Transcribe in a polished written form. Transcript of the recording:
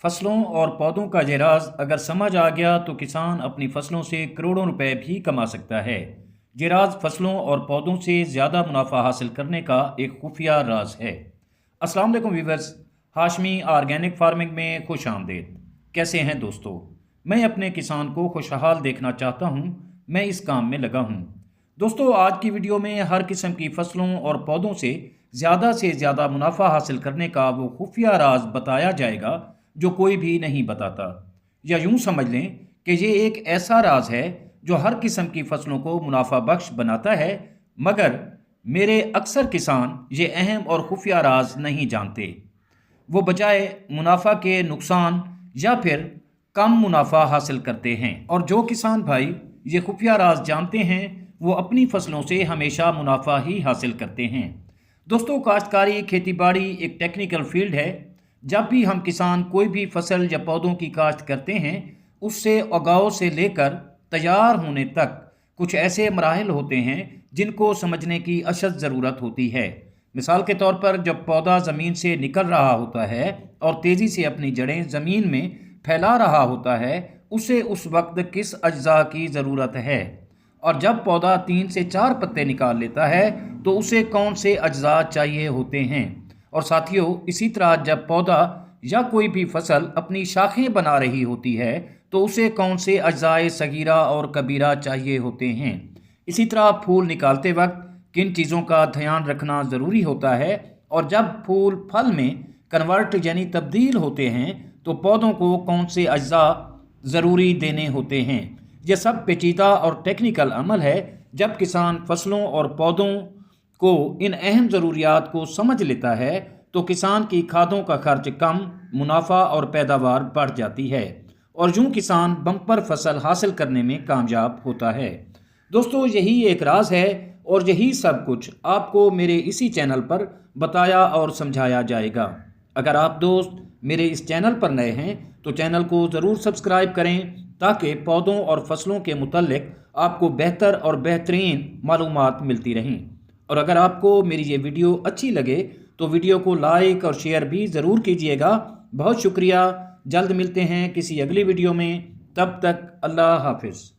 फसलों और पौधों का ये राज अगर समझ आ गया तो किसान अपनी फसलों से करोड़ों रुपए भी कमा सकता है। ये राज फसलों और पौधों से ज़्यादा मुनाफा हासिल करने का एक खुफिया राज है। अस्सलाम वालेकुम व्यूअर्स, हाशमी ऑर्गेनिक फार्मिंग में खुश आमदेद। कैसे हैं दोस्तों? मैं अपने किसान को खुशहाल देखना चाहता हूँ। मैं इस काम में लगा हूँ। दोस्तों, आज की वीडियो में हर किस्म की फसलों और पौधों से ज़्यादा मुनाफा हासिल करने का वो खुफिया राज बताया जाएगा जो कोई भी नहीं बताता। या यूं समझ लें कि ये एक ऐसा राज है जो हर किस्म की फसलों को मुनाफा बख्श बनाता है, मगर मेरे अक्सर किसान ये अहम और खुफिया राज नहीं जानते। वो बजाय मुनाफा के नुकसान या फिर कम मुनाफा हासिल करते हैं। और जो किसान भाई ये खुफिया राज जानते हैं वो अपनी फसलों से हमेशा मुनाफा ही हासिल करते हैं। दोस्तों, काश्तकारी खेती बाड़ी एक टेक्निकल फील्ड है। जब भी हम किसान कोई भी फसल या पौधों की काश्त करते हैं, उससे उगाव से लेकर तैयार होने तक कुछ ऐसे मराहल होते हैं जिनको समझने की अशद ज़रूरत होती है। मिसाल के तौर पर जब पौधा ज़मीन से निकल रहा होता है और तेज़ी से अपनी जड़ें ज़मीन में फैला रहा होता है, उसे उस वक्त किस अज्जा की ज़रूरत है, और जब पौधा 3 से 4 पत्ते निकाल लेता है तो उसे कौन से अज्जा चाहिए होते हैं। और साथियों, इसी तरह जब पौधा या कोई भी फसल अपनी शाखें बना रही होती है तो उसे कौन से अज्जाए सगीरा और कबीरा चाहिए होते हैं। इसी तरह फूल निकालते वक्त किन चीज़ों का ध्यान रखना ज़रूरी होता है, और जब फूल फल में कन्वर्ट यानी तब्दील होते हैं तो पौधों को कौन से अज्जा ज़रूरी देने होते हैं। यह सब पेचीदा और टेक्निकल अमल है। जब किसान फसलों और पौधों को इन अहम ज़रूरियात को समझ लेता है तो किसान की खादों का खर्च कम, मुनाफा और पैदावार बढ़ जाती है, और यूँ किसान बम्पर फसल हासिल करने में कामयाब होता है। दोस्तों, यही एक राज है और यही सब कुछ आपको मेरे इसी चैनल पर बताया और समझाया जाएगा। अगर आप दोस्त मेरे इस चैनल पर नए हैं तो चैनल को ज़रूर सब्सक्राइब करें ताकि पौधों और फसलों के मुतल्लिक आपको बेहतर और बेहतरीन मालूमात मिलती रहें। और अगर आपको मेरी ये वीडियो अच्छी लगे तो वीडियो को लाइक और शेयर भी ज़रूर कीजिएगा। बहुत शुक्रिया। जल्द मिलते हैं किसी अगली वीडियो में। तब तक अल्लाह हाफिज़।